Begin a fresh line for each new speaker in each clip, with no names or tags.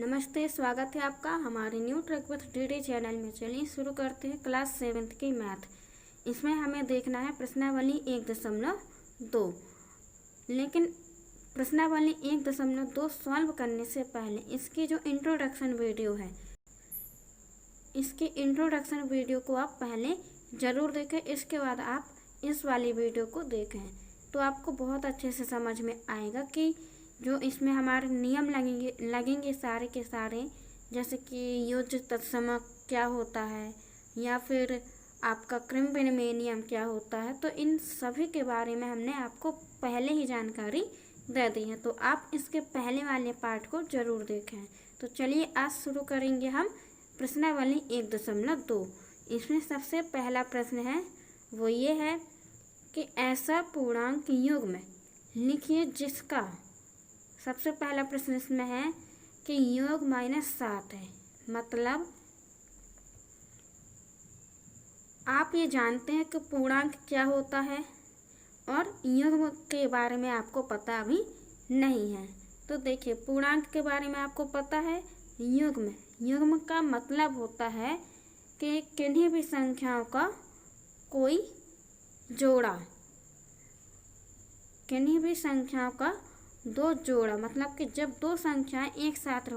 नमस्ते, स्वागत है आपका हमारे new track with DD channel में। चलिए शुरू करते हैं क्लास 7th की मैथ। इसमें हमें देखना है प्रश्नावली 1.2। लेकिन प्रश्नावली 1.2 सॉल्व करने से पहले इसकी जो इंट्रोडक्शन वीडियो है, इसकी इंट्रोडक्शन वीडियो को आप पहले ज़रूर देखें। इसके बाद आप इस वाली वीडियो को देखें तो आपको बहुत अच्छे से समझ में आएगा कि जो इसमें हमारे नियम लगेंगे सारे के सारे, जैसे कि योज्य तत्सम क्या होता है या फिर आपका क्रम विनिमय नियम क्या होता है, तो इन सभी के बारे में हमने आपको पहले ही जानकारी दे दी है। तो आप इसके पहले वाले पार्ट को ज़रूर देखें। तो चलिए आज शुरू करेंगे हम प्रश्नावली 1.2। इसमें सबसे पहला प्रश्न है वो ये है कि ऐसा पूर्णांक युग्म लिखिए जिसका, सबसे पहला प्रश्न इसमें है कि योग -7 है। मतलब आप ये जानते हैं कि पूर्णांक क्या होता है और युग्म के बारे में आपको पता अभी नहीं है। तो देखिए, पूर्णांक के बारे में आपको पता है। युग्म का मतलब होता है कि किन्हीं भी संख्याओं का कोई जोड़ा, किन्हीं भी संख्याओं का दो जोड़ा, मतलब कि जब दो संख्याएं एक साथ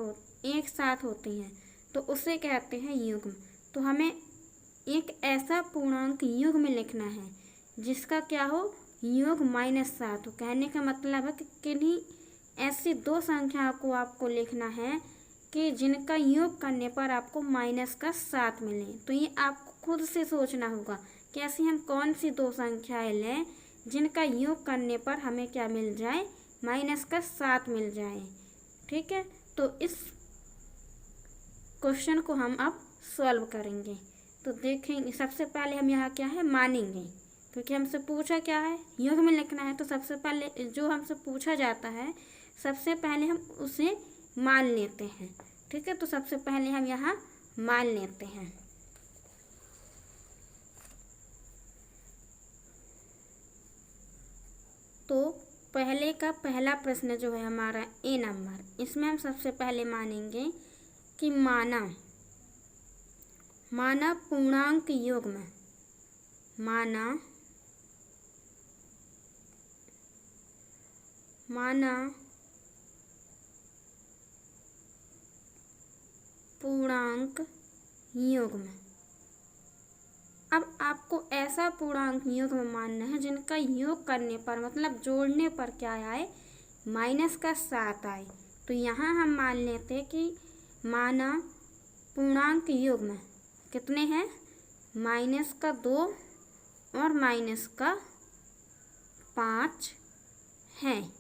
होती हैं तो उसे कहते हैं युग्म। तो हमें एक ऐसा पूर्णांक युग्म लिखना है जिसका क्या हो, योग -7 हो। कहने का मतलब है कि किन्हीं ऐसी दो संख्याओं को आपको लिखना है कि जिनका योग करने पर आपको -7 मिले। तो ये आपको खुद से सोचना होगा कि ऐसी हम कौन सी दो संख्याएं लें जिनका योग करने पर हमें क्या मिल जाए, -7 मिल जाए। ठीक है, तो इस क्वेश्चन को हम अब सॉल्व करेंगे। तो देखेंगे, सबसे पहले हम यहाँ क्या है मानेंगे, क्योंकि हमसे पूछा क्या है, युग्म में लिखना है। तो सबसे पहले जो हमसे पूछा जाता है सबसे पहले हम उसे मान लेते हैं। ठीक है, तो सबसे पहले हम यहाँ मान लेते हैं। तो पहले का पहला प्रश्न जो है हमारा ए नंबर, इसमें हम सबसे पहले मानेंगे कि माना पूर्णांक युग्म, माना पूर्णांक युग्म। अब आपको ऐसा पूर्णांक युग्म मानना है जिनका योग करने पर, मतलब जोड़ने पर क्या आए, -7 आए। तो यहाँ हम मान लेते हैं कि माना पूर्णांक युग्म कितने हैं, -2 और -5 हैं।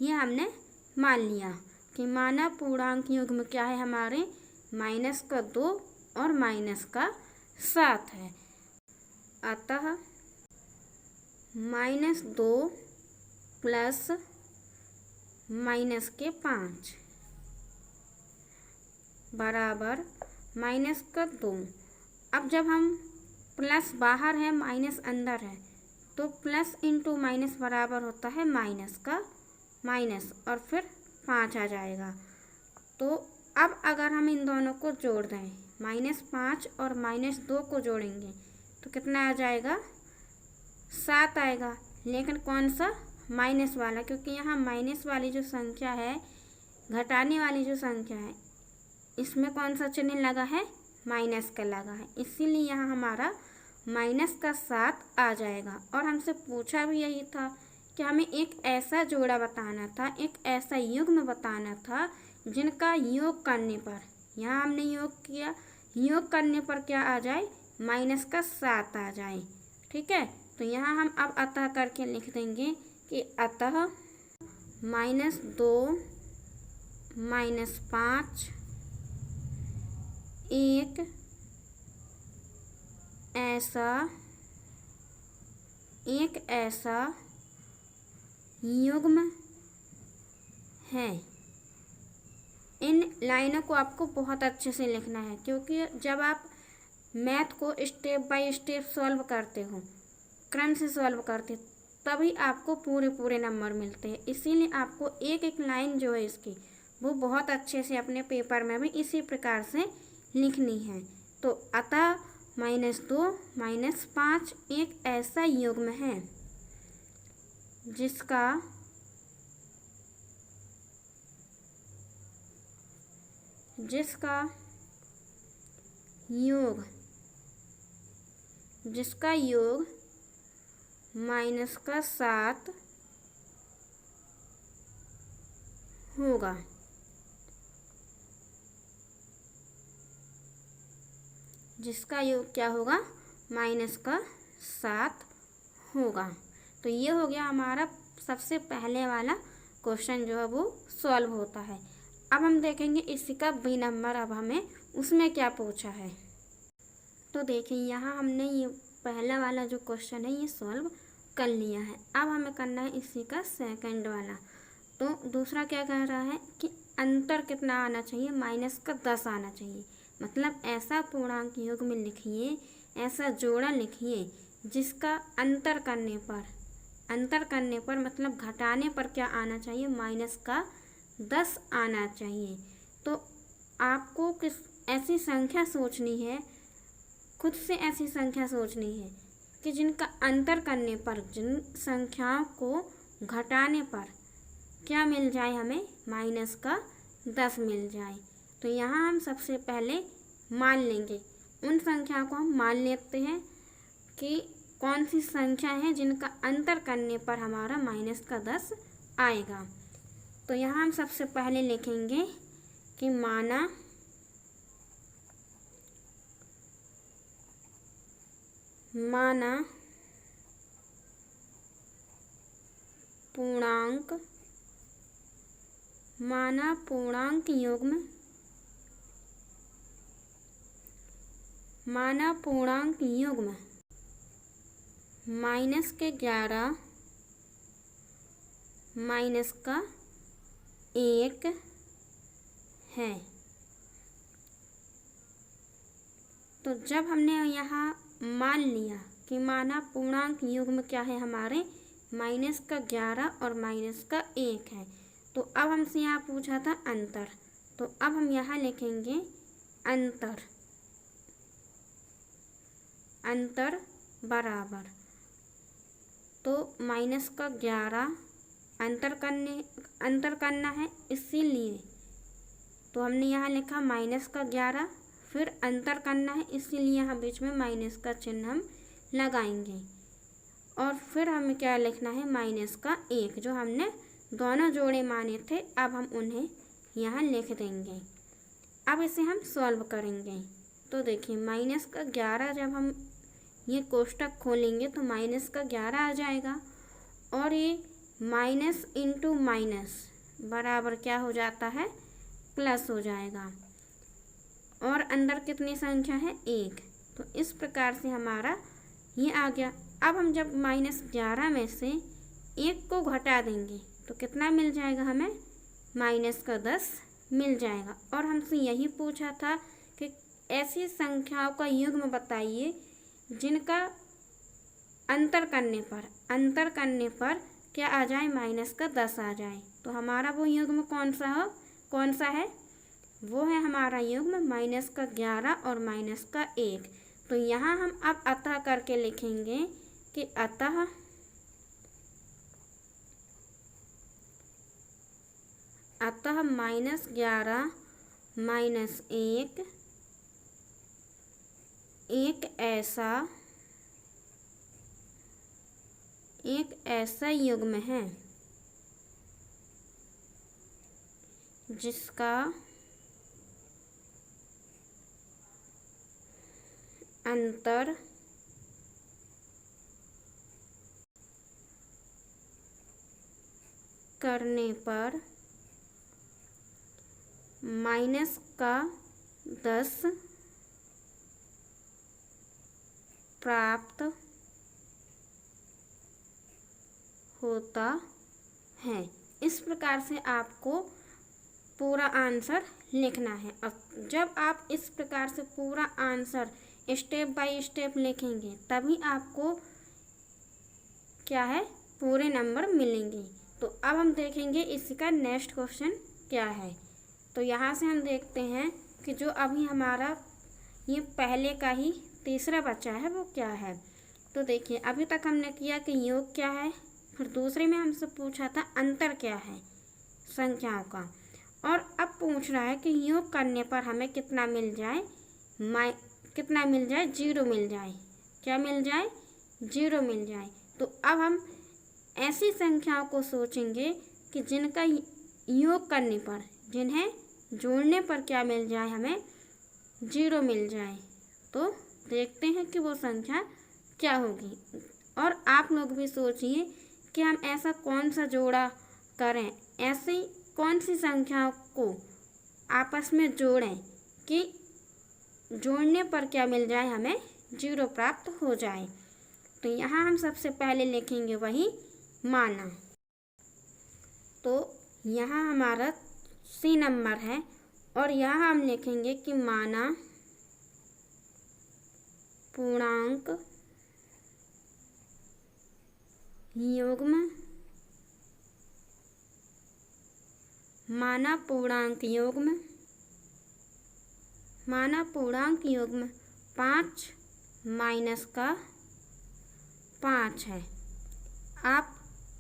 ये हमने मान लिया कि माना पूर्णांक युग्म क्या है हमारे, -2 और -7 है। अतः -2 प्लस -5 बराबर -2। अब जब हम प्लस बाहर है माइनस अंदर है, तो प्लस इंटू माइनस बराबर होता है माइनस का माइनस, और फिर 5 आ जाएगा। तो अब अगर हम इन दोनों को जोड़ दें, -5 और -2 को जोड़ेंगे तो कितना आ जाएगा, 7 आएगा। लेकिन कौन सा, माइनस वाला, क्योंकि यहाँ माइनस वाली जो संख्या है, घटाने वाली जो संख्या है, इसमें कौन सा चिन्ह लगा है, माइनस का लगा है, इसीलिए यहाँ हमारा -7 आ जाएगा। और हमसे पूछा भी यही था कि हमें एक ऐसा जोड़ा बताना था, एक ऐसा युग्म बताना था जिनका योग करने पर, यहाँ हमने योग किया, योग करने पर क्या आ जाए, -7 आ जाए। ठीक है, तो यहाँ हम अब अतः करके लिख देंगे कि अतः -2 -5 एक ऐसा युग्म है। इन लाइनों को आपको बहुत अच्छे से लिखना है, क्योंकि जब आप मैथ को स्टेप बाय स्टेप सॉल्व करते हो, क्रम से सॉल्व करते, तभी आपको पूरे नंबर मिलते हैं। इसीलिए आपको एक एक लाइन जो है इसकी वो बहुत अच्छे से अपने पेपर में भी इसी प्रकार से लिखनी है। तो अतः -2 - 5 एक ऐसा युग्म है जिसका योग -7 होगा। जिसका योग क्या होगा? -7 होगा। तो ये हो गया हमारा सबसे पहले वाला क्वेश्चन जो है वो सॉल्व होता है। अब हम देखेंगे इसी का बी नंबर, अब हमें उसमें क्या पूछा है। तो देखिए यहाँ हमने ये पहला वाला जो क्वेश्चन है ये सॉल्व कर लिया है। अब हमें करना है इसी का सेकंड वाला। तो दूसरा क्या कह रहा है कि अंतर कितना आना चाहिए? -10 आना चाहिए। मतलब ऐसा पूर्णांक युग्म लिखिए, ऐसा जोड़ा लिखिए जिसका अंतर करने पर मतलब घटाने पर क्या आना चाहिए? -10 आना चाहिए। तो आपको ऐसी संख्या सोचनी है, खुद से ऐसी संख्या सोचनी है कि जिनका अंतर करने पर, जिन संख्याओं को घटाने पर क्या मिल जाए? हमें -10 मिल जाए। तो यहाँ हम सबसे पहले मान लेंगे, उन संख्याओं को हम मान लेते हैं कि कौन सी संख्या है जिनका अंतर करने पर हमारा -10 आएगा। तो यहाँ हम सबसे पहले लिखेंगे कि माना पूर्णांक युग्म -11 -1 है। तो जब हमने यहाँ मान लिया कि माना पूर्णांक युग्म क्या है हमारे? -11 और -1 है। तो अब हमसे यहाँ पूछा था अंतर। तो अब हम यहाँ लिखेंगे अंतर बराबर, तो -11 अंतर करना है, इसीलिए तो हमने यहाँ लिखा -11, फिर अंतर करना है इसीलिए यहाँ बीच में माइनस का चिन्ह हम लगाएंगे। और फिर हमें क्या लिखना है? -1, जो हमने दोनों जोड़े माने थे, अब हम उन्हें यहाँ लिख देंगे। अब इसे हम सॉल्व करेंगे। तो देखिए -11 जब हम ये कोष्टक खोलेंगे तो -11 आ जाएगा, और ये माइनस इंटू माइनस बराबर क्या हो जाता है? प्लस हो जाएगा। और अंदर कितनी संख्या है? 1। तो इस प्रकार से हमारा ये आ गया। अब हम जब -11 में से 1 को घटा देंगे तो कितना मिल जाएगा हमें? -10 मिल जाएगा। और हमसे यही पूछा था कि ऐसी संख्याओं का युग्म बताइए जिनका अंतर करने पर क्या आ जाए? -10 आ जाए। तो हमारा वो युग्म कौन सा है? वो है हमारा युग्म -11 और -1। तो यहाँ हम अब अतः करके लिखेंगे कि अतः -11 -1 एक ऐसा युग्म है जिसका अंतर करने पर -10 प्राप्त होता है। इस प्रकार से आपको पूरा आंसर लिखना है। और जब आप इस प्रकार से पूरा आंसर स्टेप बाय स्टेप लिखेंगे तभी आपको क्या है? पूरे नंबर मिलेंगे। तो अब हम देखेंगे इसका नेक्स्ट क्वेश्चन क्या है। तो यहाँ से हम देखते हैं कि जो अभी हमारा ये पहले का ही तीसरा बचा है वो क्या है। तो देखिए अभी तक हमने किया कि योग क्या है, फिर दूसरे में हमसे पूछा था अंतर क्या है संख्याओं का, और अब पूछ रहा है कि योग करने पर हमें कितना मिल जाए, कितना मिल जाए, जीरो मिल जाए। क्या मिल जाए? जीरो मिल जाए। तो अब हम ऐसी संख्याओं को सोचेंगे कि जिनका योग करने पर, जिन्हें जोड़ने पर क्या मिल जाए, हमें जीरो मिल जाए। तो देखते हैं कि वो संख्या क्या होगी। और आप लोग भी सोचिए कि हम ऐसा कौन सा जोड़ा करें, ऐसी कौन सी संख्याओं को आपस में जोड़ें कि जोड़ने पर क्या मिल जाए, हमें जीरो प्राप्त हो जाए। तो यहाँ हम सबसे पहले लिखेंगे वही माना। तो यहाँ हमारा सी नंबर है और यहाँ हम लिखेंगे कि माना पूर्णांक युग्म, माना पूर्णांक युग्म, माना पूर्णांक युग्म 5 माइनस का 5 है। आप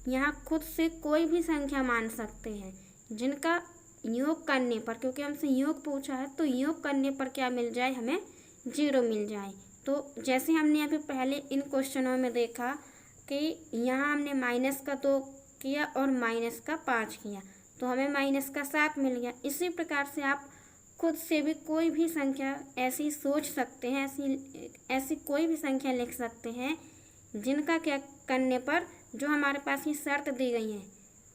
यहाँ खुद से कोई भी संख्या मान सकते हैं जिनका योग करने पर, क्योंकि हमसे योग पूछा है तो योग करने पर क्या मिल जाए, हमें जीरो मिल जाए। तो जैसे हमने अभी पहले इन क्वेश्चनों में देखा कि यहाँ हमने माइनस का 2 किया और माइनस का 5 किया तो हमें माइनस का 7 मिल गया। इसी प्रकार से आप खुद से भी कोई भी संख्या ऐसी सोच सकते हैं, ऐसी कोई भी संख्या लिख सकते हैं जिनका क्या करने पर जो हमारे पास ये शर्त दी गई है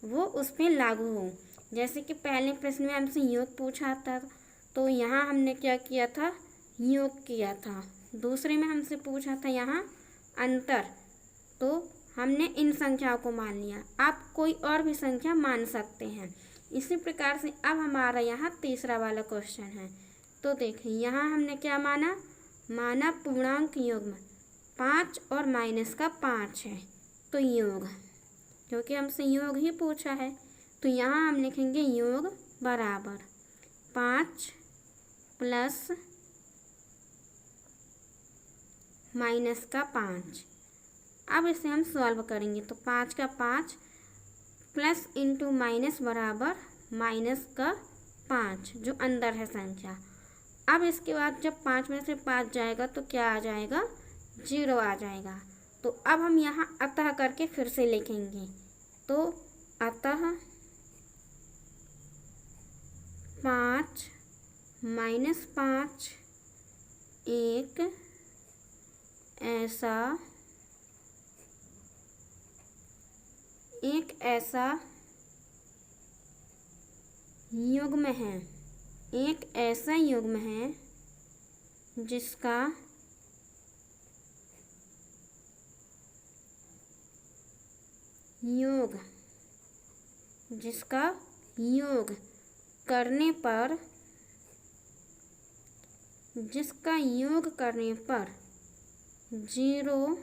वो उस पर लागू हो। जैसे कि पहले प्रश्न में हमसे योग पूछा था तो यहाँ हमने क्या किया था, योग किया था। दूसरे में हमसे पूछा था यहाँ अंतर, तो हमने इन संख्याओं को मान लिया। आप कोई और भी संख्या मान सकते हैं। इसी प्रकार से अब हमारा यहाँ तीसरा वाला क्वेश्चन है। तो देखिए यहाँ हमने क्या माना, माना पूर्णांक युग्म 5 और माइनस का 5 है। तो योग, क्योंकि हमसे योग ही पूछा है तो यहाँ हम लिखेंगे योग बराबर 5 प्लस माइनस का 5। अब इसे हम सॉल्व करेंगे तो 5 का 5 प्लस इंटू माइनस बराबर माइनस का 5 जो अंदर है संख्या। अब इसके बाद जब 5 में से 5 जाएगा तो क्या आ जाएगा, जीरो आ जाएगा। तो अब हम यहाँ अतः करके फिर से लिखेंगे। तो अतः 5 माइनस 5 एक ऐसा युग्म है, एक ऐसा युग्म है जिसका योग करने पर, जिसका योग करने पर जीरो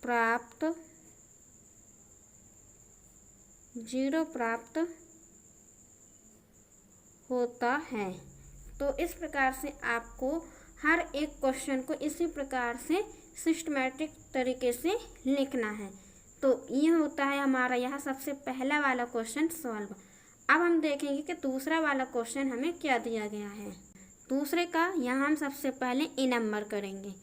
प्राप्त होता है। तो इस प्रकार से आपको हर एक क्वेश्चन को इसी प्रकार से सिस्टमैटिक तरीके से लिखना है। तो ये होता है हमारा यहाँ सबसे पहला वाला क्वेश्चन सॉल्व। अब हम देखेंगे कि दूसरा वाला क्वेश्चन हमें क्या दिया गया है। दूसरे का यहाँ हम सबसे पहले ए नंबर करेंगे,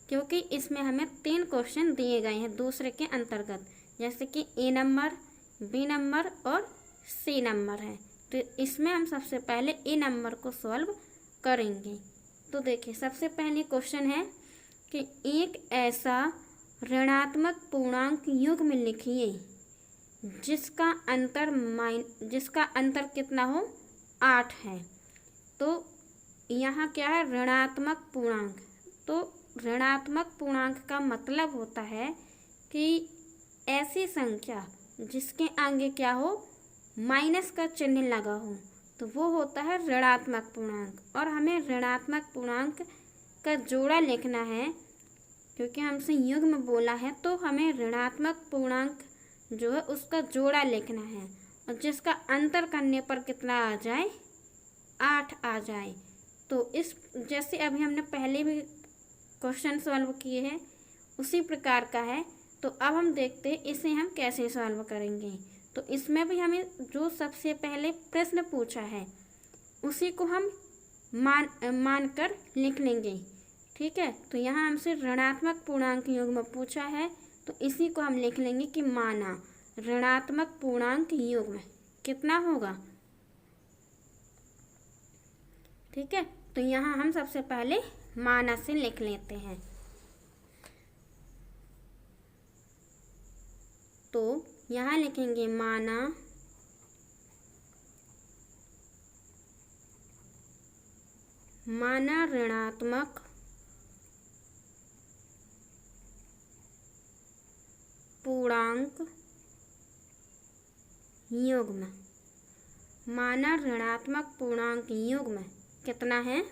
क्योंकि इसमें हमें 3 क्वेश्चन दिए गए हैं दूसरे के अंतर्गत, जैसे कि ए नंबर, बी नंबर और सी नंबर है। तो इसमें हम सबसे पहले ए नंबर को सॉल्व करेंगे। तो देखिए सबसे पहले क्वेश्चन है कि एक ऐसा ऋणात्मक पूर्णांक युग्म लिखिए जिसका अंतर कितना हो, 8 है। तो यहाँ क्या है, ऋणात्मक पूर्णांक। तो ऋणात्मक पूर्णांक का मतलब होता है कि ऐसी संख्या जिसके आगे क्या हो, माइनस का चिन्ह लगा हो, तो वो होता है ऋणात्मक पूर्णांक। और हमें ऋणात्मक पूर्णांक का जोड़ा लिखना है, क्योंकि हमसे युग्म बोला है तो हमें ऋणात्मक पूर्णांक जो है उसका जोड़ा लिखना है। और जिसका अंतर करने पर कितना आ जाए, 8 आ जाए। तो इस जैसे अभी हमने पहले भी क्वेश्चन सॉल्व किए हैं उसी प्रकार का है। तो अब हम देखते हैं इसे हम कैसे सॉल्व करेंगे। तो इसमें भी हमें जो सबसे पहले प्रश्न पूछा है उसी को हम मान कर लिख लेंगे। ठीक है, तो यहाँ हमसे ऋणात्मक पूर्णांक युग्म पूछा है तो इसी को हम लिख लेंगे कि माना ऋणात्मक पूर्णांक युग्म कितना होगा। ठीक है, तो यहाँ हम सबसे पहले माना से लिख लेते हैं। तो यहाँ लिखेंगे माना ऋणात्मक पूर्णांक युग्म। माना ऋणात्मक पूर्णांक युग्म कितना है,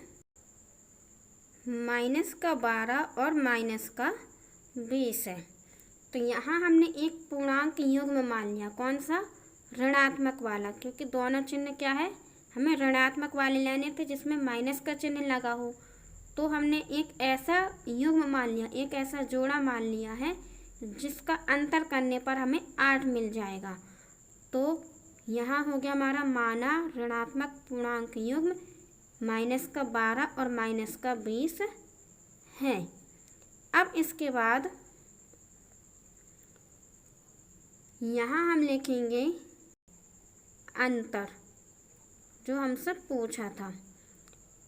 -12 और -20 है। तो यहाँ हमने एक पूर्णांक युग्म मान लिया, कौन सा, ऋणात्मक वाला, क्योंकि दोनों चिन्ह क्या है, हमें ऋणात्मक वाले लेने थे जिसमें माइनस का चिन्ह लगा हो। तो हमने एक ऐसा युग्म मान लिया, एक ऐसा जोड़ा मान लिया है जिसका अंतर करने पर हमें 8 मिल जाएगा। तो यहाँ हो गया हमारा माना ऋणात्मक पूर्णांक युग्म -12 और -20 है। अब इसके बाद यहाँ हम लिखेंगे अंतर जो हमसे पूछा था।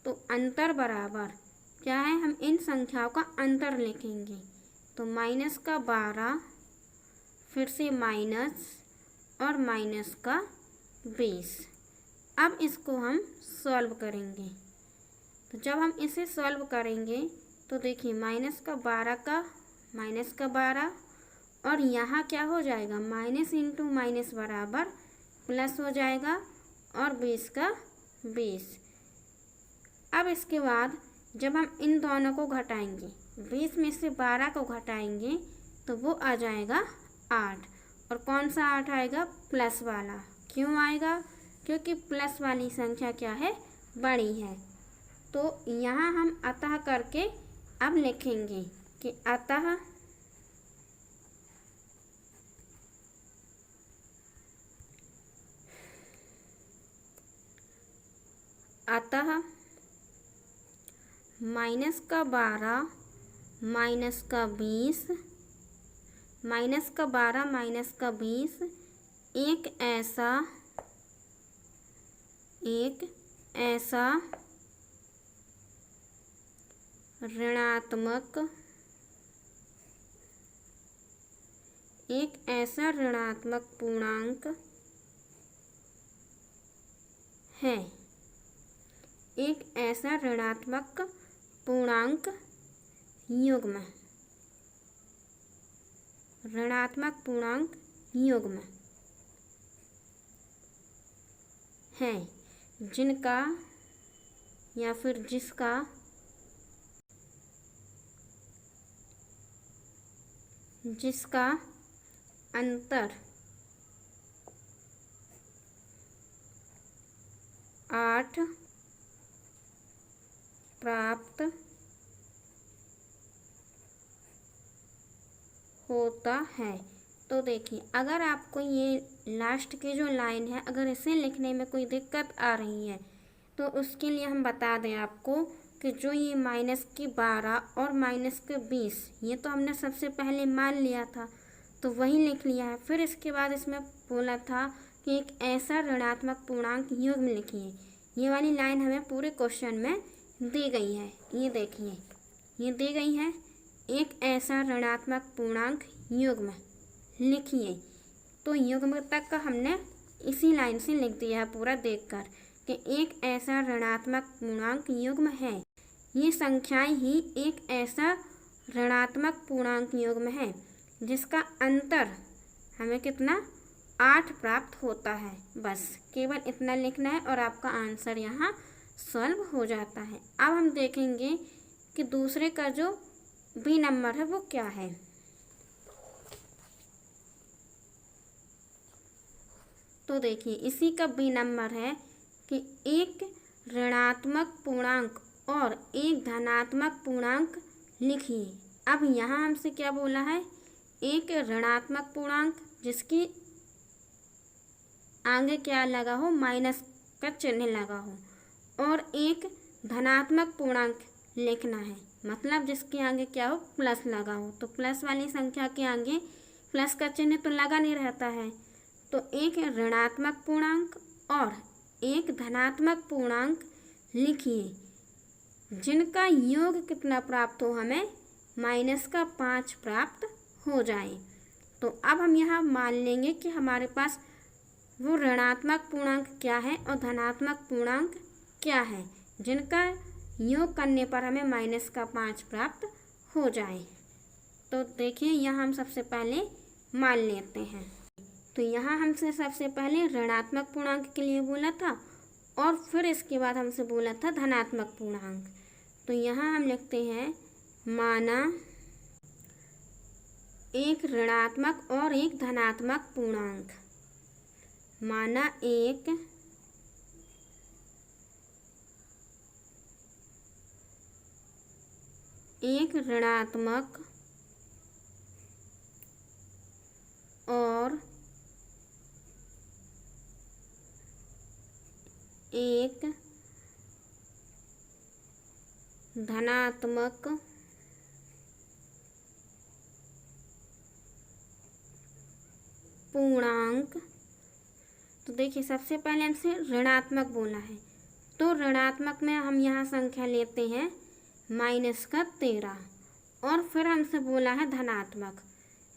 तो अंतर बराबर क्या है, हम इन संख्याओं का अंतर लिखेंगे। तो -12 फिर से माइनस और -20। अब इसको हम सॉल्व करेंगे। तो जब हम इसे सॉल्व करेंगे तो देखिए -12 का -12 और यहाँ क्या हो जाएगा, माइनस इंटू माइनस बराबर प्लस हो जाएगा और 20 का 20। अब इसके बाद जब हम इन दोनों को घटाएंगे, 20 में से 12 को घटाएंगे तो वो आ जाएगा 8। और कौन सा 8 आएगा, प्लस वाला। क्यों आएगा, क्योंकि प्लस वाली संख्या क्या है, बड़ी है। तो यहाँ हम अतः करके अब लिखेंगे कि अतः -12 -20 -12 -20 एक ऐसा ऋणात्मक पूर्णांक है। एक ऐसा ऋणात्मक पूर्णांक युग्म, ऋणात्मक पूर्णांक युग्म है जिनका या फिर जिसका अंतर 8 प्राप्त होता है। तो देखिए, अगर आपको ये लास्ट की जो लाइन है अगर इसे लिखने में कोई दिक्कत आ रही है तो उसके लिए हम बता दें आपको कि जो ये -12 और -20 ये तो हमने सबसे पहले मान लिया था तो वही लिख लिया है। फिर इसके बाद इसमें बोला था कि एक ऐसा ऋणात्मक पूर्णांक युग्म लिखिए। ये वाली लाइन हमें पूरे क्वेश्चन में दी गई है। ये देखिए, ये दी गई है, एक ऐसा ऋणात्मक पूर्णांक युग्म लिखिए। तो युग्म तक का हमने इसी लाइन से लिख दिया है पूरा देखकर कि एक ऐसा ऋणात्मक पूर्णांक युग्म है। ये संख्याएं ही एक ऐसा ऋणात्मक पूर्णांक युग्म है जिसका अंतर हमें कितना 8 प्राप्त होता है। बस केवल इतना लिखना है और आपका आंसर यहाँ सॉल्व हो जाता है। अब हम देखेंगे कि दूसरे का जो बी नंबर है वो क्या है। तो देखिए इसी का बी नंबर है कि एक ऋणात्मक पूर्णांक और एक धनात्मक पूर्णांक लिखिए। अब यहाँ हमसे क्या बोला है, एक ऋणात्मक पूर्णांक जिसकी आगे क्या लगा हो, माइनस का चिन्ह लगा हो, और एक धनात्मक पूर्णांक लिखना है, मतलब जिसके आगे क्या हो, प्लस लगा हो। तो प्लस वाली संख्या के आगे प्लस का चिन्ह तो लगा नहीं रहता है। तो एक ऋणात्मक पूर्णांक और एक धनात्मक पूर्णांक लिखिए जिनका योग कितना प्राप्त हो, हमें -5 प्राप्त हो जाए। तो अब हम यहाँ मान लेंगे कि हमारे पास वो ऋणात्मक पूर्णांक क्या है और धनात्मक पूर्णांक क्या है जिनका योग करने पर हमें -5 प्राप्त हो जाए। तो देखिए यहाँ हम सबसे पहले मान लेते हैं। तो यहाँ हमसे सबसे पहले ऋणात्मक पूर्णांक के लिए बोला था और फिर इसके बाद हमसे बोला था धनात्मक पूर्णांक। तो यहाँ हम लिखते हैं माना एक ऋणात्मक और एक धनात्मक पूर्णांक, माना एक ऋणात्मक और एक धनात्मक पूर्णांक। तो देखिए सबसे पहले हमसे ऋणात्मक बोला है, तो ऋणात्मक में हम यहाँ संख्या लेते हैं -13 और फिर हमसे बोला है धनात्मक,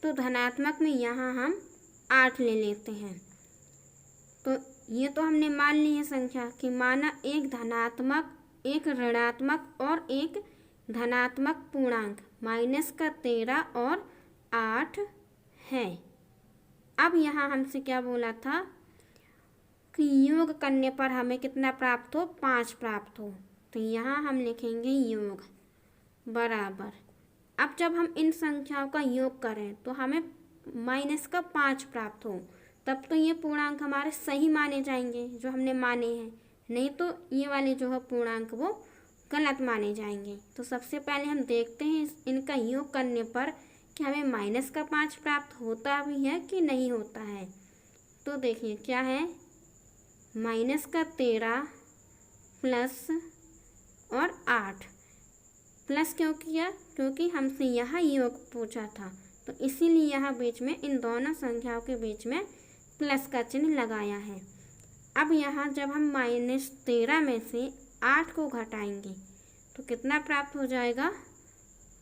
तो धनात्मक में यहाँ हम 8 ले लेते हैं। तो ये तो हमने मान ली है संख्या कि माना एक धनात्मक, एक ऋणात्मक और एक धनात्मक पूर्णांक -13 और 8 है। अब यहाँ हमसे क्या बोला था कि योग करने पर हमें कितना प्राप्त हो, 5 प्राप्त हो। तो यहाँ हम लिखेंगे योग बराबर, अब जब हम इन संख्याओं का योग करें तो हमें -5 प्राप्त हो, तब तो ये पूर्णांक हमारे सही माने जाएंगे जो हमने माने हैं, नहीं तो ये वाले जो है पूर्णांक वो गलत माने जाएंगे। तो सबसे पहले हम देखते हैं इनका योग करने पर कि हमें -5 प्राप्त होता भी है कि नहीं होता है। तो देखिए क्या है, -13 प्लस और 8 प्लस क्यों किया, क्योंकि हमसे यहाँ योग पूछा था, तो इसीलिए यहाँ बीच में इन दोनों संख्याओं के बीच में प्लस का चिन्ह लगाया है। अब यहाँ जब हम -13 में से 8 को घटाएंगे तो कितना प्राप्त हो जाएगा,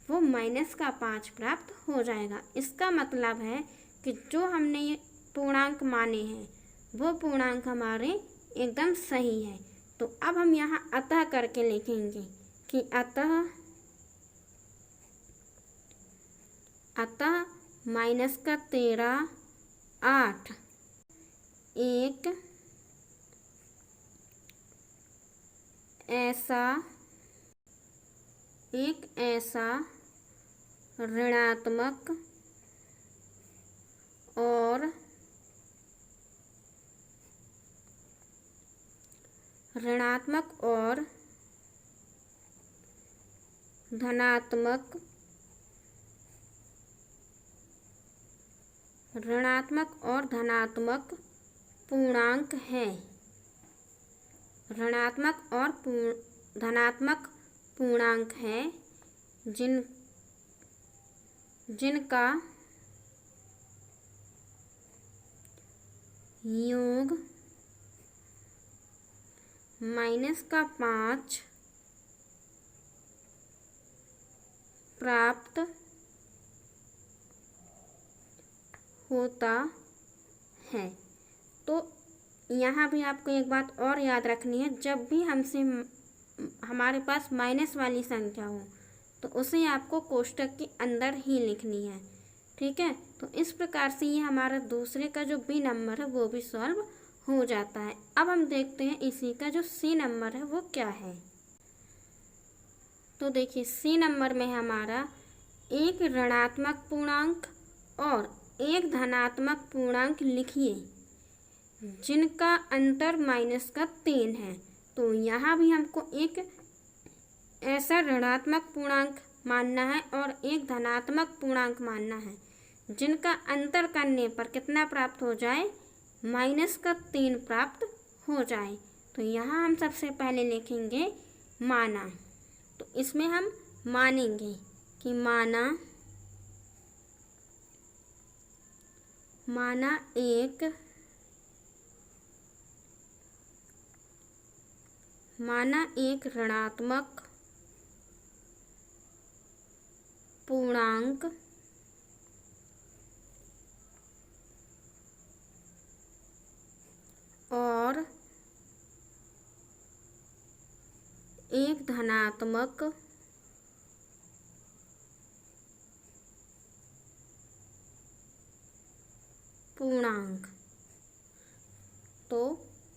वो -5 प्राप्त हो जाएगा। इसका मतलब है कि जो हमने ये पूर्णांक माने हैं वो पूर्णांक हमारे एकदम सही है। तो अब हम यहाँ अतः करके लिखेंगे कि अतः -13 8 एक ऐसा ऋणात्मक और धनात्मक पूर्णांक है, ऋणात्मक और धनात्मक पूर्णांक है जिनका योग -5 प्राप्त होता है। तो यहाँ भी आपको एक बात और याद रखनी है, जब भी हमारे पास माइनस वाली संख्या हो तो उसे आपको कोष्टक के अंदर ही लिखनी है, ठीक है। तो इस प्रकार से ये हमारा दूसरे का जो बी नंबर है वो भी सॉल्व हो जाता है। अब हम देखते हैं इसी का जो सी नंबर है वो क्या है। तो देखिए सी नंबर में हमारा एक ऋणात्मक पूर्णांक और एक धनात्मक पूर्णांक लिखिए जिनका अंतर -3 है। तो यहाँ भी हमको एक ऐसा ऋणात्मक पूर्णांक मानना है और एक धनात्मक पूर्णांक मानना है जिनका अंतर करने पर कितना प्राप्त हो जाए, -3 प्राप्त हो जाए। तो यहाँ हम सबसे पहले लिखेंगे माना। तो इसमें हम मानेंगे कि माना एक ऋणात्मक पूर्णांक और एक धनात्मक पूर्णांक। तो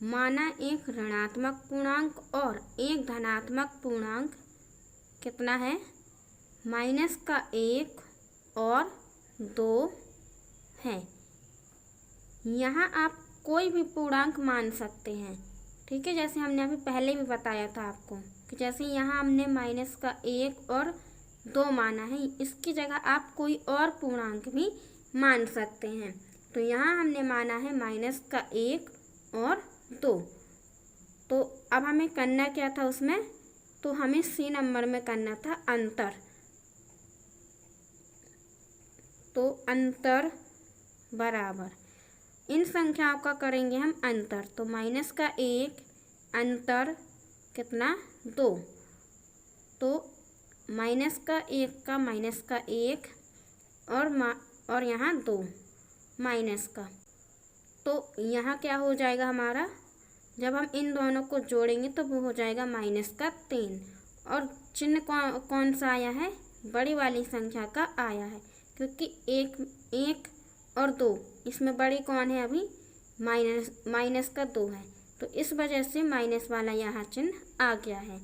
माना एक ऋणात्मक पूर्णांक और एक धनात्मक पूर्णांक कितना है, -1 और 2 है। यहाँ आप कोई भी पूर्णांक मान सकते हैं, ठीक है। जैसे हमने अभी पहले भी बताया था आपको कि जैसे यहाँ हमने -1 और 2 माना है, इसकी जगह आप कोई और पूर्णांक भी मान सकते हैं। तो यहाँ हमने माना है -1 और 2। तो अब हमें करना क्या था उसमें, तो हमें C नंबर में करना था अंतर। तो अंतर बराबर इन संख्याओं का करेंगे हम अंतर। तो -1 अंतर कितना, 2। तो -1 का -1 और यहाँ 2 माइनस का। तो यहाँ क्या हो जाएगा हमारा, जब हम इन दोनों को जोड़ेंगे तो वो हो जाएगा -3। और चिन्ह कौन सा आया है, बड़ी वाली संख्या का आया है, क्योंकि 1 और 2 इसमें बड़ी कौन है, अभी -2 है। तो इस वजह से माइनस वाला यहाँ चिन्ह आ गया है।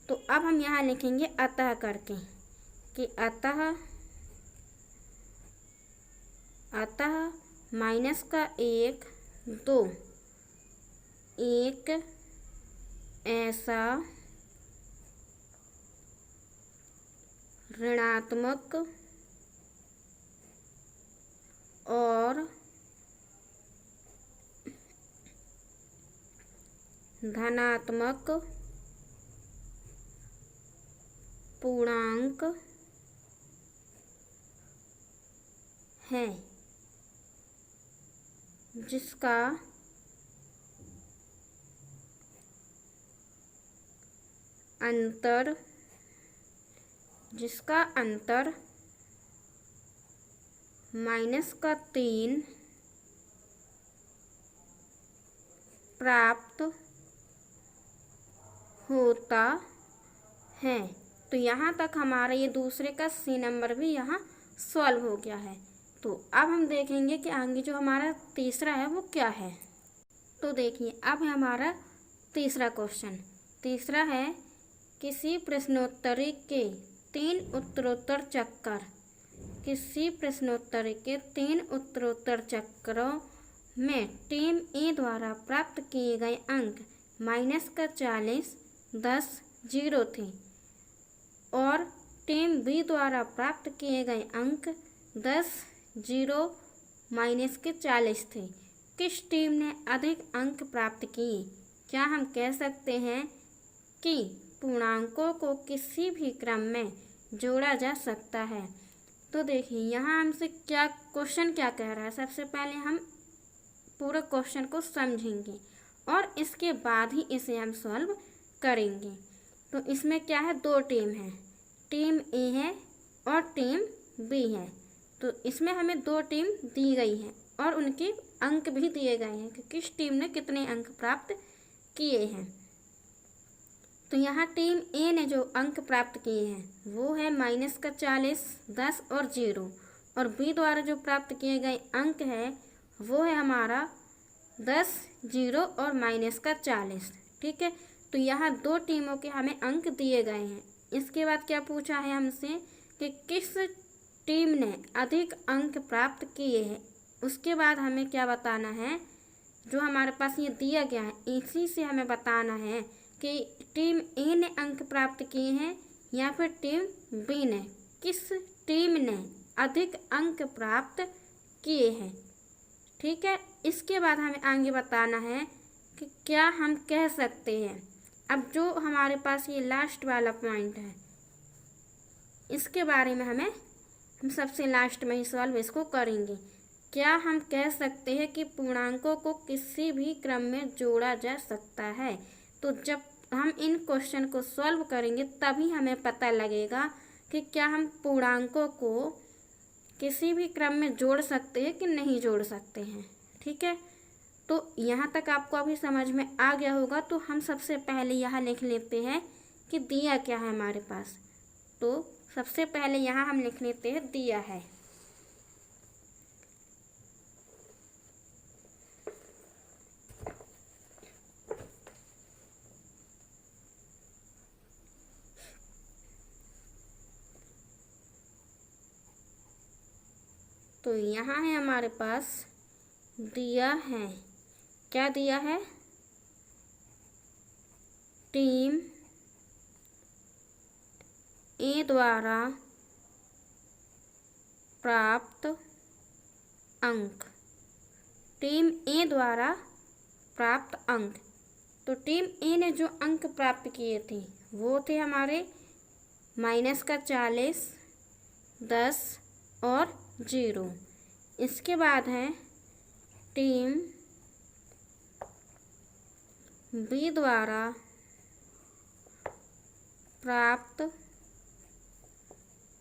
तो अब हम यहाँ लिखेंगे अतः करके कि अतः -1 2 एक ऐसा ऋणात्मक और धनात्मक पूर्णांक है जिसका अंतर -3 प्राप्त होता है। तो यहाँ तक हमारा ये दूसरे का C नंबर भी यहाँ सॉल्व हो गया है। तो अब हम देखेंगे कि आगे जो हमारा तीसरा है वो क्या है। तो देखिए अब है हमारा तीसरा क्वेश्चन। तीसरा है किसी प्रश्नोत्तरी के 3 उत्तरोत्तर चक्करों में टीम ए द्वारा प्राप्त किए गए अंक -40 10 0 थे और टीम बी द्वारा प्राप्त किए गए अंक 10 0 -40 थे। किस टीम ने अधिक अंक प्राप्त किए? क्या हम कह सकते हैं कि पूर्णांकों को किसी भी क्रम में जोड़ा जा सकता है? तो देखिए यहाँ हमसे क्या क्वेश्चन क्या कह रहा है। सबसे पहले हम पूरे क्वेश्चन को समझेंगे और इसके बाद ही इसे हम सॉल्व करेंगे। तो इसमें क्या है, 2 टीम है, टीम ए है और टीम बी है। तो इसमें हमें 2 टीम दी गई है और उनके अंक भी दिए गए हैं कि किस टीम ने कितने अंक प्राप्त किए हैं। तो यहाँ टीम ए ने जो अंक प्राप्त किए हैं वो है -40 10 और 0 और बी द्वारा जो प्राप्त किए गए अंक है वो है हमारा 10 0 और -40। ठीक है, तो यहाँ 2 टीमों के हमें अंक दिए गए हैं। इसके बाद क्या पूछा है हमसे कि किस टीम ने अधिक अंक प्राप्त किए हैं। उसके बाद हमें क्या बताना है जो हमारे पास ये दिया गया है, इसी से हमें बताना है कि टीम ए ने अंक प्राप्त किए हैं या फिर टीम बी ने, किस टीम ने अधिक अंक प्राप्त किए हैं। ठीक है, इसके बाद हमें आगे बताना है कि क्या हम कह सकते हैं। अब जो हमारे पास ये लास्ट वाला पॉइंट है, इसके बारे में हम सबसे लास्ट में ही सॉल्व इसको करेंगे। क्या हम कह सकते हैं कि पूर्णांकों को किसी भी क्रम में जोड़ा जा सकता है। तो जब हम इन क्वेश्चन को सॉल्व करेंगे तभी हमें पता लगेगा कि क्या हम पूर्णांकों को किसी भी क्रम में जोड़ सकते हैं कि नहीं जोड़ सकते हैं। ठीक है, तो यहाँ तक आपको अभी समझ में आ गया होगा। तो हम सबसे पहले यहाँ लिख लेते हैं कि दिया क्या है हमारे पास। तो सबसे पहले यहाँ हम लिख लेते हैं दिया है। तो यहाँ है हमारे पास दिया है, क्या दिया है, टीम ए द्वारा प्राप्त अंक, टीम ए द्वारा प्राप्त अंक। तो टीम ए ने जो अंक प्राप्त किए थे वो थे हमारे -40, 10 और 0। इसके बाद है टीम बी द्वारा प्राप्त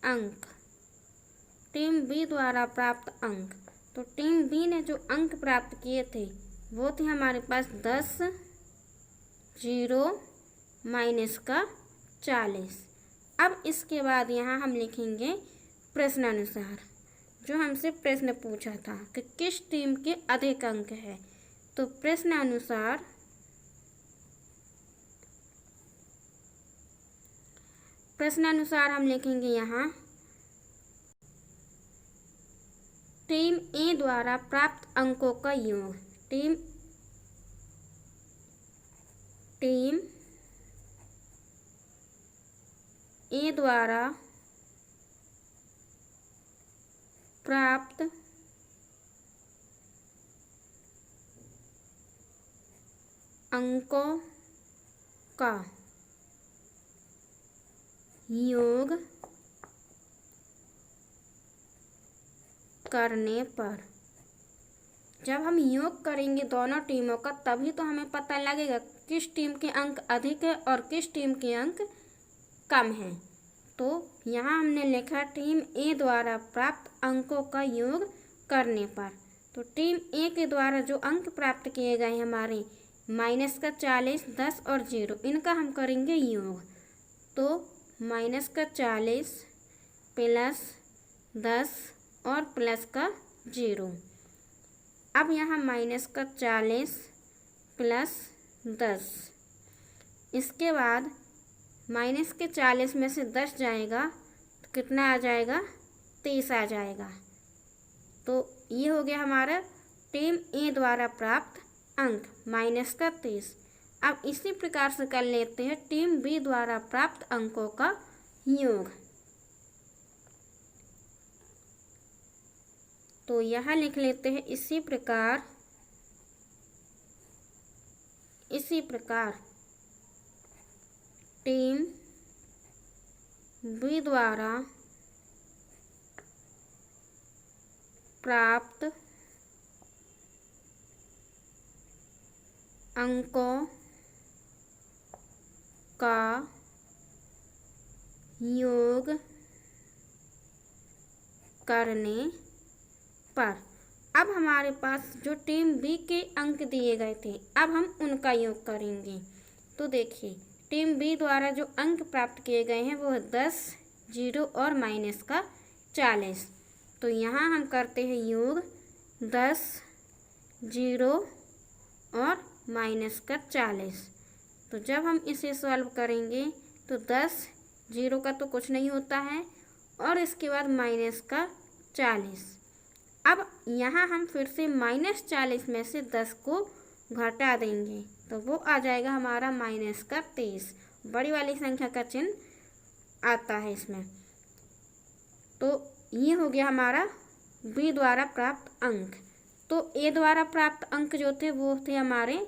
अंक, टीम बी द्वारा प्राप्त अंक। तो टीम बी ने जो अंक प्राप्त किए थे वो थे हमारे पास 10, 0, -40। अब इसके बाद यहाँ हम लिखेंगे प्रश्नानुसार, जो हमसे प्रश्न पूछा था कि किस टीम के अधिक अंक है। तो प्रश्नानुसार हम लिखेंगे यहाँ टीम ए द्वारा प्राप्त अंकों का योग। टीम ए द्वारा प्राप्त अंकों का योग करने पर, जब हम योग करेंगे दोनों टीमों का तभी तो हमें पता लगेगा किस टीम के अंक अधिक है और किस टीम के अंक कम हैं। तो यहाँ हमने लिखा टीम ए द्वारा प्राप्त अंकों का योग करने पर। तो टीम ए के द्वारा जो अंक प्राप्त किए गए हमारे -40, 10 और 0, इनका हम करेंगे योग। तो -40 + 10 और +0। अब यहाँ -40 + 10, इसके बाद -40 में से 10 जाएगा तो कितना आ जाएगा, 30 आ जाएगा। तो ये हो गया हमारा टीम ए द्वारा प्राप्त अंक -30। अब इसी प्रकार से कर लेते हैं टीम बी द्वारा प्राप्त अंकों का योग। तो यहाँ लिख लेते हैं इसी प्रकार टीम बी द्वारा प्राप्त अंकों का योग करने पर। अब हमारे पास जो टीम बी के अंक दिए गए थे, अब हम उनका योग करेंगे। तो देखिए टीम बी द्वारा जो अंक प्राप्त किए गए हैं वो है 10, 0 और -40। तो यहाँ हम करते हैं योग 10, 0 और -40। तो जब हम इसे सॉल्व करेंगे तो 10, 0 का तो कुछ नहीं होता है और इसके बाद -40। अब यहाँ हम फिर से -40 में से 10 को घटा देंगे तो वो आ जाएगा हमारा -23। बड़ी वाली संख्या का चिन्ह आता है इसमें। तो ये हो गया हमारा बी द्वारा प्राप्त अंक। तो ए द्वारा प्राप्त अंक जो थे वो थे हमारे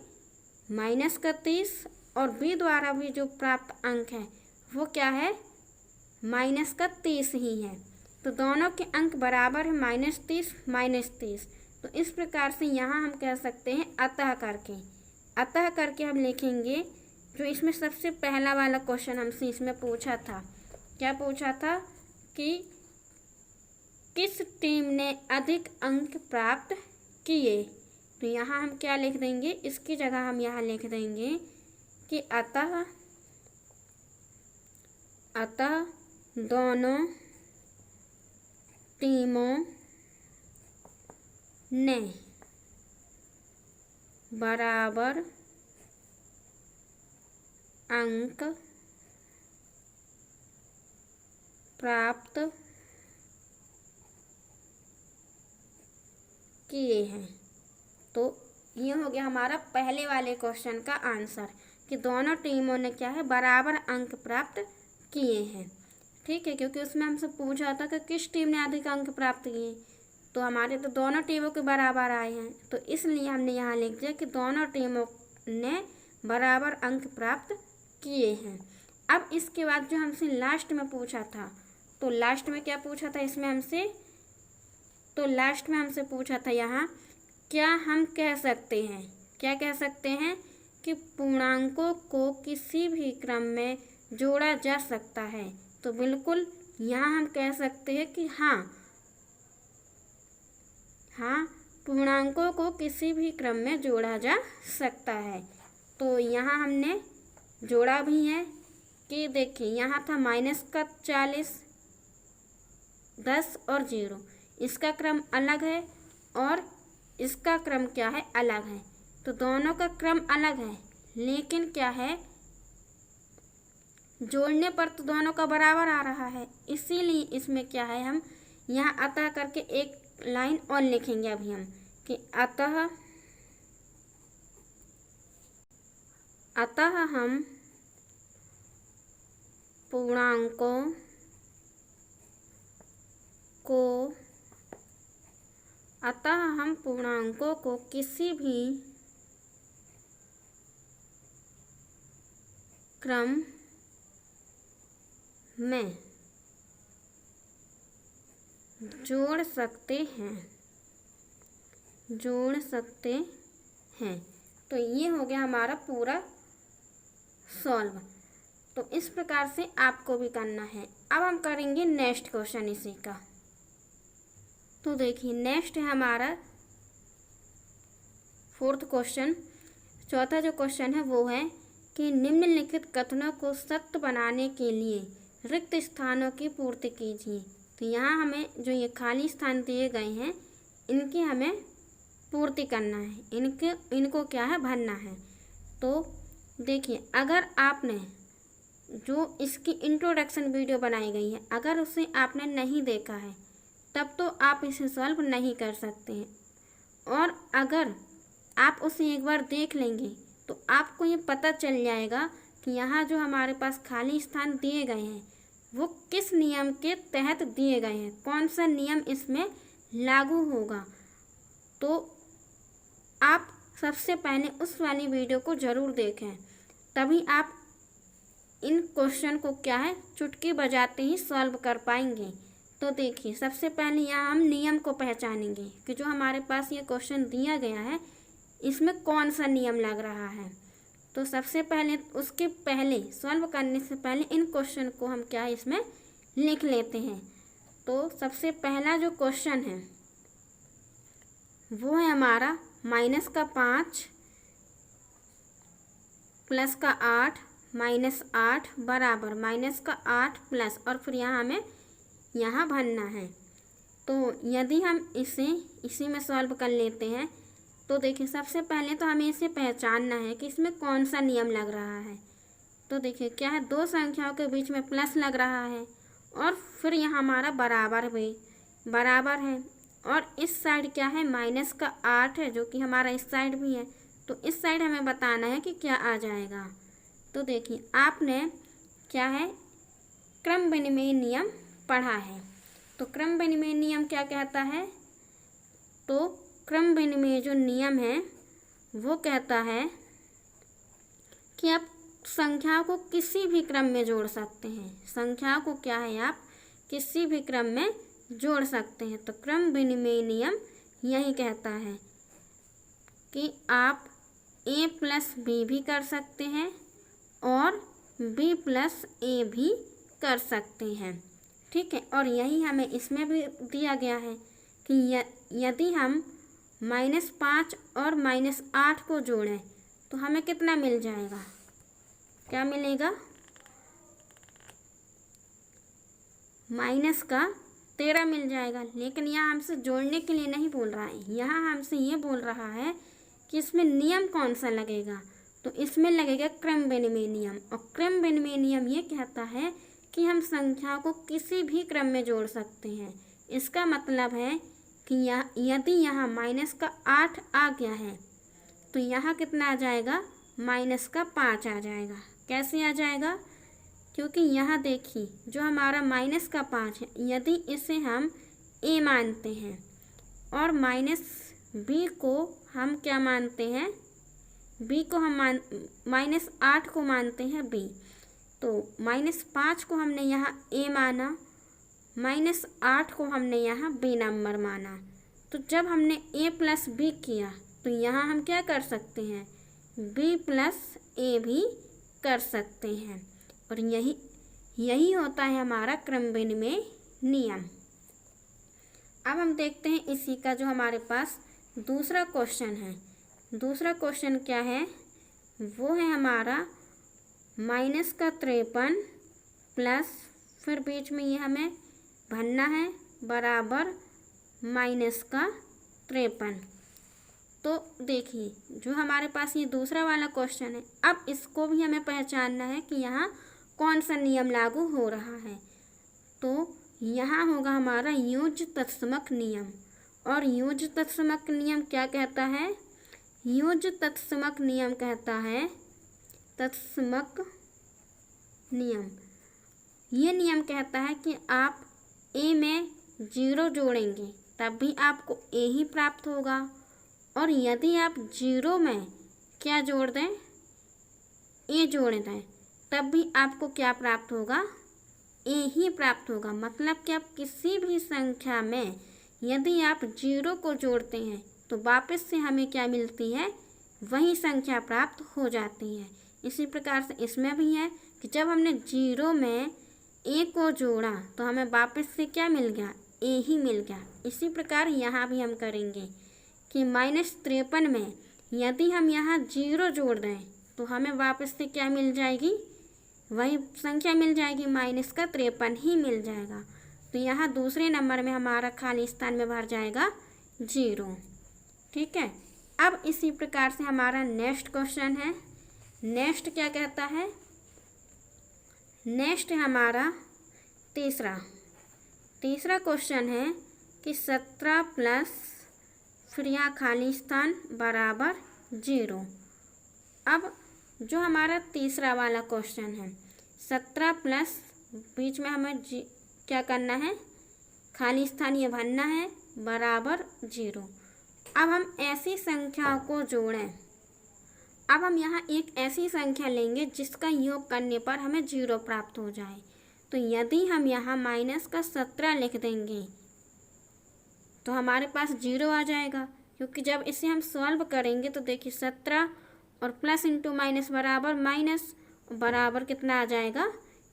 -31 और बी द्वारा भी जो प्राप्त अंक है वो क्या है, -30 ही है। तो दोनों के अंक बराबर है, -30 -30। तो इस प्रकार से यहाँ हम कह सकते हैं अतः करके हम लिखेंगे। जो इसमें सबसे पहला वाला क्वेश्चन हमसे इसमें पूछा था, क्या पूछा था कि किस टीम ने अधिक अंक प्राप्त किए। तो यहाँ हम क्या लिख देंगे, इसकी जगह हम यहाँ लिख देंगे कि अतः दोनों टीमों ने बराबर अंक प्राप्त किए हैं। तो ये हो गया हमारा पहले वाले क्वेश्चन का आंसर कि दोनों टीमों ने क्या है, बराबर अंक प्राप्त किए हैं। ठीक है, क्योंकि उसमें हमसे पूछा था कि किस टीम ने अधिक अंक प्राप्त किए, तो हमारे तो दोनों टीमों के बराबर आए हैं। तो इसलिए हमने यहाँ लिख दिया कि दोनों टीमों ने बराबर अंक प्राप्त किए हैं। अब इसके बाद जो हमसे लास्ट में पूछा था, तो लास्ट में क्या पूछा था इसमें हमसे, तो लास्ट में हमसे पूछा था यहाँ क्या हम कह सकते हैं, क्या कह सकते हैं कि पूर्णांकों को किसी भी क्रम में जोड़ा जा सकता है। तो बिल्कुल यहाँ हम कह सकते हैं कि हाँ पूर्णांकों को किसी भी क्रम में जोड़ा जा सकता है। तो यहाँ हमने जोड़ा भी है कि देखिए यहाँ था -40, 10 और 0, इसका क्रम अलग है और इसका क्रम क्या है, अलग है। तो दोनों का क्रम अलग है, लेकिन क्या है, जोड़ने पर तो दोनों का बराबर आ रहा है। इसीलिए इसमें क्या है, हम यहाँ अतः करके एक लाइन और लिखेंगे अभी हम कि अतः हम पूर्णांकों को किसी भी क्रम में जोड़ सकते हैं। तो ये हो गया हमारा पूरा सॉल्व। तो इस प्रकार से आपको भी करना है। अब हम करेंगे नेक्स्ट क्वेश्चन इसी का। तो देखिए नेक्स्ट है हमारा 4th क्वेश्चन। चौथा जो क्वेश्चन है वो है कि निम्नलिखित कथनों को सत्य बनाने के लिए रिक्त स्थानों की पूर्ति कीजिए। तो यहाँ हमें जो ये खाली स्थान दिए गए हैं इनकी हमें पूर्ति करना है, इनको क्या है, भरना है। तो देखिए अगर आपने जो इसकी इंट्रोडक्शन वीडियो बनाई गई है अगर उसे आपने नहीं देखा है तब तो आप इसे सॉल्व नहीं कर सकते हैं, और अगर आप उसे एक बार देख लेंगे तो आपको ये पता चल जाएगा कि यहाँ जो हमारे पास खाली स्थान दिए गए हैं वो किस नियम के तहत दिए गए हैं, कौन सा नियम इसमें लागू होगा। तो आप सबसे पहले उस वाली वीडियो को ज़रूर देखें, तभी आप इन क्वेश्चन को क्या है, चुटकी बजाते ही सॉल्व कर पाएंगे। तो देखिए सबसे पहले यहाँ हम नियम को पहचानेंगे कि जो हमारे पास ये क्वेश्चन दिया गया है इसमें कौन सा नियम लग रहा है। तो सबसे पहले उसके पहले सॉल्व करने से पहले इन क्वेश्चन को हम क्या इसमें लिख लेते हैं। तो सबसे पहला जो क्वेश्चन है वो है हमारा -5 +8 -8 बराबर -8 प्लस, और फिर यहाँ हमें यहाँ भरना है। तो यदि हम इसी में सॉल्व कर लेते हैं तो देखिए सबसे पहले तो हमें इसे पहचानना है कि इसमें कौन सा नियम लग रहा है। तो देखिए क्या है, दो संख्याओं के बीच में प्लस लग रहा है और फिर यहाँ हमारा बराबर है, और इस साइड क्या है, -8 है जो कि हमारा इस साइड भी है। तो इस साइड हमें बताना है कि क्या आ जाएगा। तो देखिए आपने क्या है, क्रम विनिमय नियम पढ़ा है। तो क्रम विनिमय नियम क्या कहता है? तो क्रम विनिमय जो नियम है वो कहता है कि आप संख्याओं को किसी भी क्रम में जोड़ सकते हैं। संख्याओं को क्या है, आप किसी भी क्रम में जोड़ सकते हैं। तो क्रम विनिमय नियम यही कहता है कि आप a प्लस बी भी कर सकते हैं और b प्लस ए भी कर सकते हैं। ठीक है, और यही हमें इसमें भी दिया गया है कि यदि हम -5 और -8 को जोड़ें तो हमें कितना मिल जाएगा? क्या मिलेगा? -13 मिल जाएगा। लेकिन यहाँ हमसे जोड़ने के लिए नहीं बोल रहा है, यहाँ हमसे ये बोल रहा है कि इसमें नियम कौन सा लगेगा। तो इसमें लगेगा क्रम विनिमय नियम। और क्रम विनिमय नियम ये कहता है कि हम संख्याओं को किसी भी क्रम में जोड़ सकते हैं। इसका मतलब है कि यदि यहाँ -8 आ गया है तो यहाँ कितना आ जाएगा? -5 आ जाएगा। कैसे आ जाएगा? क्योंकि यहाँ देखिए जो हमारा -5 है, यदि इसे हम a मानते हैं और -b को हम क्या मानते हैं? b को हम -8 को मानते हैं b। तो -5 को हमने यहाँ a माना, -8 को हमने यहाँ b नंबर माना। तो जब हमने a प्लस b किया तो यहाँ हम क्या कर सकते हैं? b प्लस ए भी कर सकते हैं। और यही होता है हमारा क्रम विनिमय नियम। अब हम देखते हैं इसी का जो हमारे पास दूसरा क्वेश्चन है। दूसरा क्वेश्चन क्या है? वो है हमारा -53 प्लस, फिर बीच में ये हमें भरना है, बराबर -53। तो देखिए जो हमारे पास ये दूसरा वाला क्वेश्चन है, अब इसको भी हमें पहचानना है कि यहाँ कौन सा नियम लागू हो रहा है। तो यहाँ होगा हमारा योज्य तत्समक नियम। और योज्य तत्समक नियम क्या कहता है? योज्य तत्समक नियम कहता है, तत्समक नियम ये नियम कहता है कि आप a में 0 जोड़ेंगे तब भी आपको a ही प्राप्त होगा, और यदि आप 0 में क्या जोड़ दें? a जोड़ दें तब भी आपको क्या प्राप्त होगा? a ही प्राप्त होगा। मतलब कि आप किसी भी संख्या में यदि आप 0 को जोड़ते हैं तो वापस से हमें क्या मिलती है? वही संख्या प्राप्त हो जाती है। इसी प्रकार से इसमें भी है कि जब हमने 0 में a को जोड़ा तो हमें वापस से क्या मिल गया? a ही मिल गया। इसी प्रकार यहाँ भी हम करेंगे कि -53 में यदि हम यहाँ 0 जोड़ दें तो हमें वापस से क्या मिल जाएगी? वही संख्या मिल जाएगी, -53 ही मिल जाएगा। तो यहाँ दूसरे नंबर में हमारा खाली स्थान में भर जाएगा 0। ठीक है, अब इसी प्रकार से हमारा नेक्स्ट क्वेश्चन है। नेक्स्ट क्या कहता है? नेक्स्ट है हमारा तीसरा क्वेश्चन है कि 17 प्लस, फिर यहाँ खाली स्थान बराबर 0। अब जो हमारा तीसरा वाला क्वेश्चन है, 17 प्लस, बीच में हमें क्या करना है? खाली स्थान ये भरना है, बराबर 0। अब हम ऐसी संख्याओं को जोड़ें। अब हम यहाँ एक ऐसी संख्या लेंगे जिसका योग करने पर हमें 0 प्राप्त हो जाए। तो यदि हम यहाँ -17 लिख देंगे तो हमारे पास 0 आ जाएगा, क्योंकि जब इसे हम सॉल्व करेंगे तो देखिए 17 और प्लस इंटू माइनस बराबर माइनस, बराबर कितना आ जाएगा?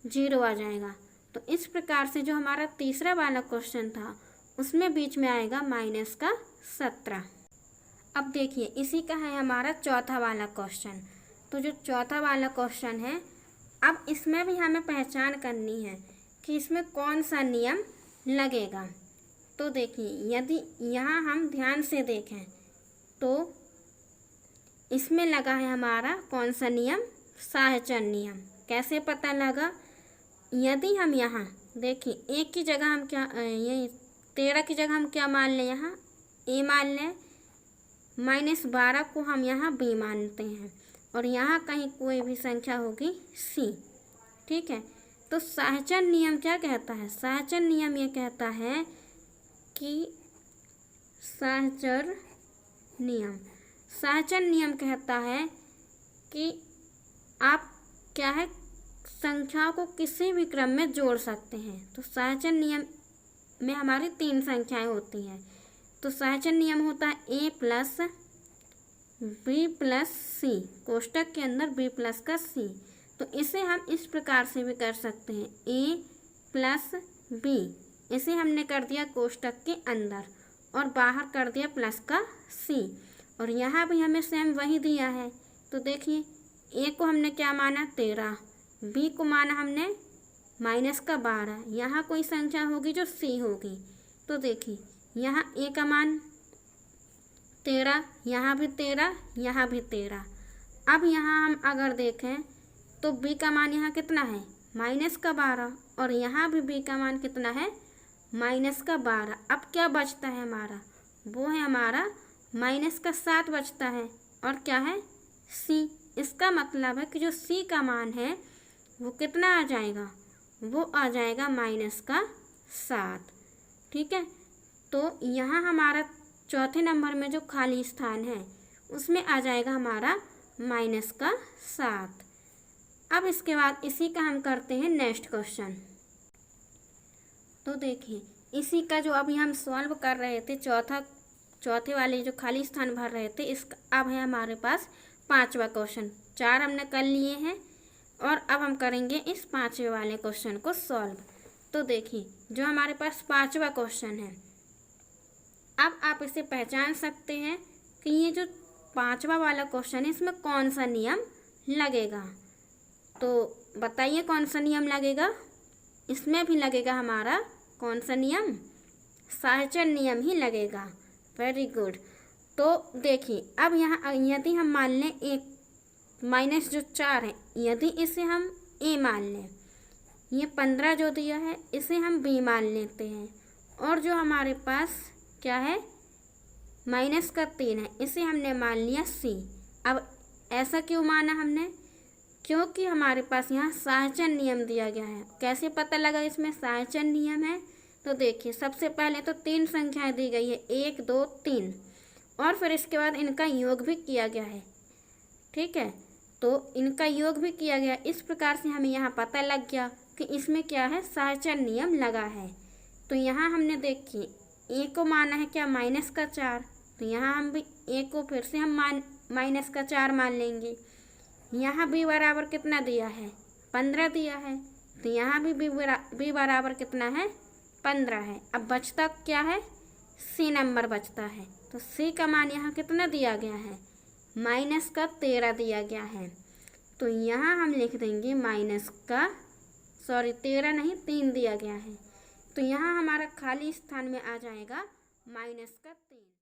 0 आ जाएगा। तो इस प्रकार से जो हमारा तीसरा वाला क्वेश्चन था उसमें बीच में आएगा -17। अब देखिए इसी का है हमारा चौथा वाला क्वेश्चन। तो जो चौथा वाला क्वेश्चन है, अब इसमें भी हमें पहचान करनी है कि इसमें कौन सा नियम लगेगा। तो देखिए यदि यहाँ हम ध्यान से देखें तो इसमें लगा है हमारा कौन सा नियम? साहचर्य नियम। कैसे पता लगा? यदि हम यहाँ देखिए 1 की जगह हम क्या, ये 13 की जगह हम क्या मान लें? यहाँ a मान लें, -12 को हम यहाँ b मानते हैं और यहाँ कहीं कोई भी संख्या होगी c। ठीक है, तो सहचर नियम क्या कहता है? सहचर नियम ये कहता है कि सहचर नियम कहता है कि आप क्या है, संख्याओं को किसी भी क्रम में जोड़ सकते हैं। तो सहचर नियम में हमारी 3 संख्याएं होती हैं। तो सहचर नियम होता है a plus b plus c, कोष्टक के अंदर b प्लस का c। तो इसे हम इस प्रकार से भी कर सकते हैं, a प्लस b, इसे हमने कर दिया कोष्टक के अंदर और बाहर कर दिया प्लस का c। और यहाँ भी हमें सेम वही दिया है। तो देखिए a को हमने क्या माना 13, b को माना हमने -12, यहाँ कोई संख्या होगी जो c होगी। तो देखिए यहाँ a का मान 13, यहाँ भी 13, यहाँ भी 13। अब यहाँ हम अगर देखें तो b का मान यहाँ कितना है -12 और यहाँ भी b का मान कितना है -12। अब क्या बचता है हमारा? वो है हमारा -7 बचता है और क्या है c। इसका मतलब है कि जो c का मान है वो कितना आ जाएगा? वो आ जाएगा -7। ठीक है, तो यहाँ हमारा चौथे नंबर में जो खाली स्थान है उसमें आ जाएगा हमारा -7। अब इसके बाद इसी का हम करते हैं नेक्स्ट क्वेश्चन। तो देखिए इसी का जो अभी हम सॉल्व कर रहे थे, चौथे वाले जो खाली स्थान भर रहे थे, इसका अब है हमारे पास 5वां क्वेश्चन। 4 हमने कर लिए हैं और अब हम करेंगे इस 5वें वाले क्वेश्चन को सॉल्व। तो देखिए जो हमारे पास 5वां क्वेश्चन है, अब आप इसे पहचान सकते हैं कि ये जो 5वां वाला क्वेश्चन है इसमें कौन सा नियम लगेगा। तो बताइए कौन सा नियम लगेगा? इसमें भी लगेगा हमारा कौन सा नियम? सहचर नियम ही लगेगा। Very good. तो देखिए अब यहाँ यदि हम मान लें एक माइनस जो 4 है, यदि इसे हम a मान लें, ये 15 जो दिया है इसे हम b मान लेते हैं, और जो हमारे पास क्या है -3 है इसे हमने मान लिया c। अब ऐसा क्यों माना हमने? क्योंकि हमारे पास यहाँ सहचर नियम दिया गया है। कैसे पता लगा इसमें सहचर नियम है? तो देखिए सबसे पहले तो 3 संख्याएं दी गई है, 1 2 3, और फिर इसके बाद इनका योग भी किया गया है। ठीक है, तो इनका योग भी किया गया। इस प्रकार से हमें यहाँ पता लग गया कि इसमें क्या है, सहचर नियम लगा है। तो यहाँ हमने देखिए a को माना है क्या -4, तो यहाँ हम भी a को फिर से हम -4 मान लेंगे। यहाँ b बराबर कितना दिया है 15 दिया है, तो यहाँ भी b बराबर कितना है 15 है। अब बचता क्या है c नंबर बचता है, तो c का मान यहाँ कितना दिया गया है -13 दिया गया है। तो यहाँ हम लिख देंगे 13 नहीं 3 दिया गया है। तो यहाँ हमारा खाली स्थान में आ जाएगा -3।